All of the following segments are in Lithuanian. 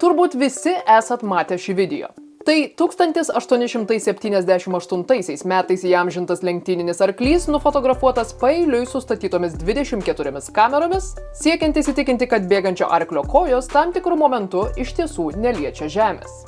Turbūt visi esat matę šį video. Tai 1878 metais įamžintas lenktyninis arklys nufotografuotas paeiliui sustatytomis 24 kameromis, siekiant įsitikinti, kad bėgančio arklio kojos tam tikrų momentų iš tiesų neliečia žemės.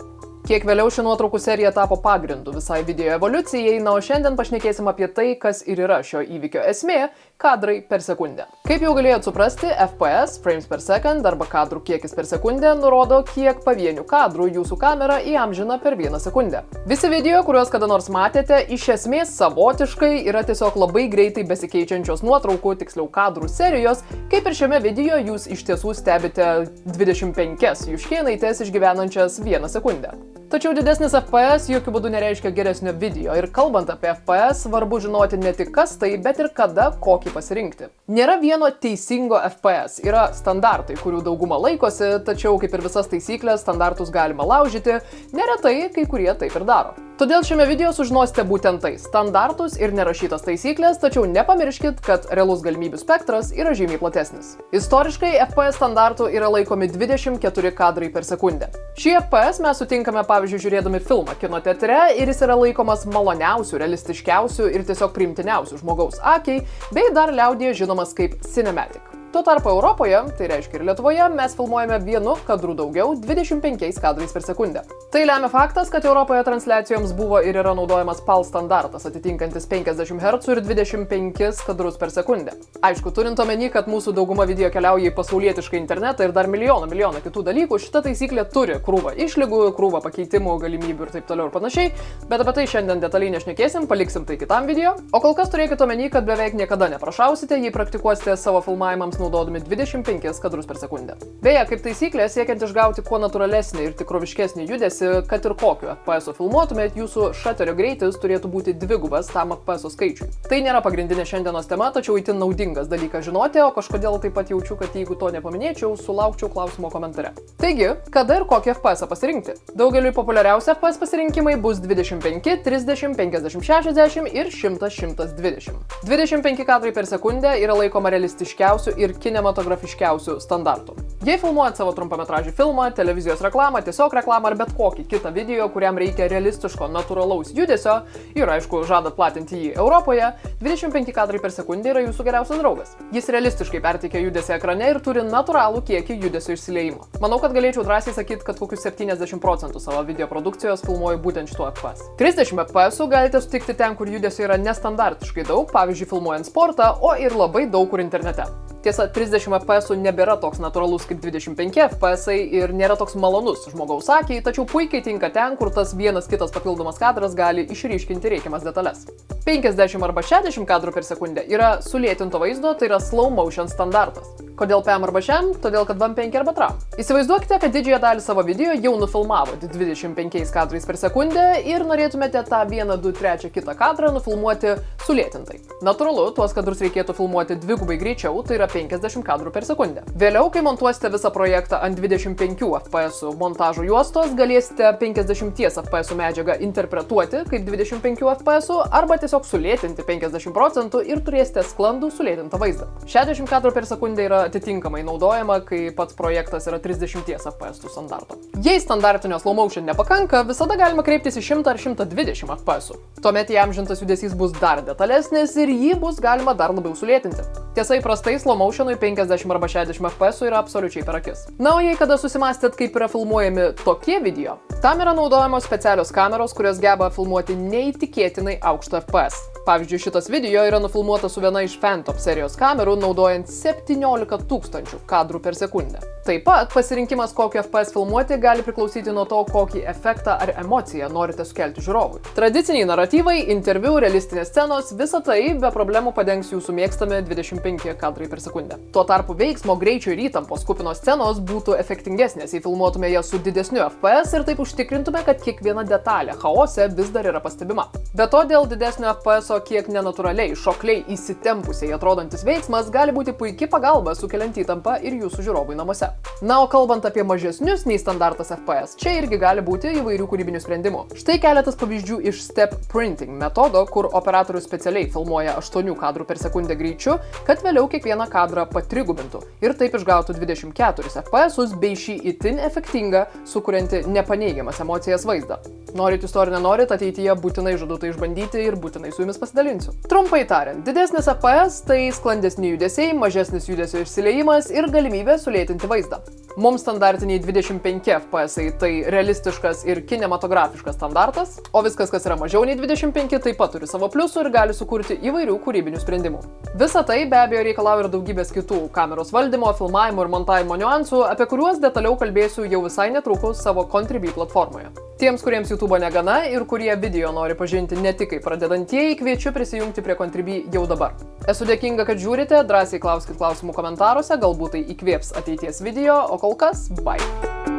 Kiek vėliau ši nuotraukų serija tapo pagrindu visai video evoliucijai, o šiandien pašnekėsim apie tai, kas ir yra šio įvykio esmė – kadrai per sekundę. Kaip jau galėjot suprasti, FPS, frames per second, arba kadrų kiekis per sekundę, nurodo, kiek pavienių kadrų jūsų kamera įamžina per 1 sekundę. Visi video, kuriuos kada nors matėte, iš esmės savotiškai yra tiesiog labai greitai besikeičiančios nuotraukų, tiksliau kadrų serijos, kaip ir šiame video jūs iš tiesų stebite 25 juškėnaitės išgyvenančias 1 sekundę. Tačiau didesnis FPS jokių būdų nereiškia geresnio video ir kalbant apie FPS, svarbu žinoti ne tik kas tai, bet ir kada kokį pasirinkti. Nėra vieno teisingo FPS, yra standartai, kurių dauguma laikosi, tačiau kaip ir visas taisyklės, standartus galima laužyti, neretai kai kurie taip ir daro. Todėl šiame video sužinosite būtent tai – standartus ir nerašytas taisyklės, tačiau nepamirškit, kad realus galimybių spektras yra žymiai platesnis. Istoriškai FPS standartų yra laikomi 24 kadrai per sekundę. Šį FPS mes sutinkame pavyzdžiui žiūrėdami filmą kino teatre ir jis yra laikomas maloniausių, realistiškiausių ir tiesiog priimtiniausių žmogaus akiai, bei dar liaudyje žinomas kaip cinematic. Tuo tarpu Europoje, tai reiškia ir Lietuvoje, mes filmuojame 1 kadru daugiau 25 kadrais per sekundę. Tai lemia faktas, kad Europoje transliacijoms buvo ir yra naudojamas PAL standartas, atitinkantis 50 Hz ir 25 kadrus per sekundę. Aišku, turint omeny, kad mūsų dauguma video keliauja į pasaulietišką internetą ir dar milijoną kitų dalykų, šita taisyklė turi krūvą išlygų, krūvą pakeitimų, galimybių ir taip toliau ir panašiai, bet apie tai šiandien detaliai nešnekėsim, paliksim tai kitam video. O kol kas turėkite omeny, kad beveik niekada neprašausite, jei praktikuosite savo filmavimams naudodami 25 kadrus per sekundę. Beje, kaip taisyklė, siekiant išgauti kuo natūralesnį ir tikroviškesnį judesį, kad ir kokiu FPS filmuotumėt, jūsų šaterio greitis turėtų būti dvigubas tam FPS skaičiui. Tai nėra pagrindinė šiandienos tema, tačiau itin naudingas dalykas žinoti, o kažkodėl taip pat jaučiu, kad jeigu to nepaminėčiau, sulaukčiau klausimo komentare. Taigi, kada ir kokį FPS pasirinkti? Daugeliui populiariausi FPS pasirinkimai bus 25, 30, 50, 60 ir 100-120. 25 kadrai per sekundę yra laikoma realistiškiausių ir kinematografiškiausių standartų. Jei filmuojat savo trumpametražį filmą, televizijos reklamą, tiesiog reklamą ar bet kokį kitą video, kuriam reikia realistiško, natūralaus judesio ir aišku, žadat platinti jį Europoje, 25 kadrai per sekundę yra jūsų geriausias draugas. Jis realistiškai perteikia judesį ekrane ir turi natūralų kiekį judesio išsiliejimo. Manau, kad galėčiau drąsiai sakyti, kad kokius 70% savo video produkcijos filmuoju būtent šituo FPS. 30 FPS galite sutikti ten, kur judesio yra nestandartiškai daug, pavyzdžiui, filmuojant sportą, o ir labai daug kur internete. Tiesa, 30 FPS nebėra toks natūralus kaip 25 FPS ir nėra toks malonus žmogaus akiai, tačiau puikiai tinka ten, kur tas vienas kitas papildomas kadras gali išryškinti reikiamas detalės. 50 arba 60 kadrų per sekundę yra sulėtinto vaizdo, tai yra slow motion standartas. Kodėl PM arba šiam? Todėl, kad VAM5 arba TRAM. Įsivaizduokite, kad didžiąją dalį savo video jau nufilmavot 25 kadrais per sekundę ir norėtumėte tą 1, 2, 3 kitą kadrą nufilmuoti sulėtintai. Natūralu, tuos kadrus reikėtų filmuoti dvigubai greičiau, tai yra 50 kadrų per sekundę. Vėliau, kai montuosite visą projektą ant 25 FPS montažo juostos, galėsite 50 FPS medžiagą interpretuoti kaip 25 FPS arba tiesiog sulėtinti 50% ir turėsite sklandų sulėtintą vaizdą. 60 kadrų per sekundę yra atitinkamai naudojama, kai pats projektas yra 30 FPS standarto. Jei standartinio slow motion nepakanka, visada galima kreiptis į 100 ar 120 FPS. Tuomet įamžintas judesys bus dar detalesnis ir jį bus galima dar labiau sulėtinti. Tiesa, įprastai slow motionui 50 arba 60 FPS yra absoliučiai per akis. Na, o jei kada susimastėt, kaip yra filmuojami tokie video, tam yra naudojamos specialios kameros, kurios geba filmuoti neįtikėtinai aukštą FPS. Pavyzdžiui, šitas video yra nufilmuotas su viena iš Phantom serijos kamerų, naudojant 17 000 kadrų per sekundę. Taip pat pasirinkimas, kokį FPS filmuoti, gali priklausyti nuo to, kokį efektą ar emociją norite sukelti žiūrovui. Tradiciniai naratyvai, interviu, realistinės scenos, visa tai be problemų padengs jūsų mėgstami 25 kadrai per sekundę. Tuo tarpu veiksmo, greičio ir įtampos kupinos scenos būtų efektingesnės, jei filmuotume jas su didesniu FPS ir taip užtikrintume, kad kiekviena detalė chaose vis dar yra pastebima. Be to, dėl didesnio FPS garso kiek nenatūraliai, šokliai įsitempusiai atrodantis veiksmas gali būti puikia pagalba sukeliant įtampą ir jūsų žiūrovui namuose. Na, o kalbant apie mažesnius nei standartas FPS, čia irgi gali būti įvairių kūrybinių sprendimų. Štai keletas pavyzdžių iš step printing metodo, kur operatorius specialiai filmuoja 8 kadrų per sekundę greičiu, kad vėliau kiekvieną kadrą patrigubintų ir taip išgautų 24 FPS bei šį itin efektingą, sukurianti nepaneigiamas emocijas vaizdą. Norit jūs to ar nenorit, ateityje būtinai žadu tai išbandyti ir būtinai su jumis pasidalinsiu. Trumpai tariant, didesnis FPS tai sklandesni judesiai, mažesnis judesio išsiliejimas ir galimybė sulėtinti vaizdą. Mums standartiniai 25 FPS tai realistiškas ir kinematografiškas standartas, o viskas, kas yra mažiau nei 25, taip pat turi savo pliusų ir gali sukurti įvairių kūrybinių sprendimų. Visa tai be abejo reikalauja ir daugybės kitų kameros valdymo, filmavimo ir montavimo niuansų, apie kuriuos detaliau kalbėsiu jau visai netrukus savo Contribui platformoje. Tiems, kuriems YouTube negana ir kurie video nori pažinti ne tik kaip pradedantieji, kviečiu prisijungti prie Contribui jau dabar. Esu dėkinga, kad žiūrite, drąsiai klauskit klausimų komentaruose, galbūt tai įkvėps ateities video, o kol kas, bye!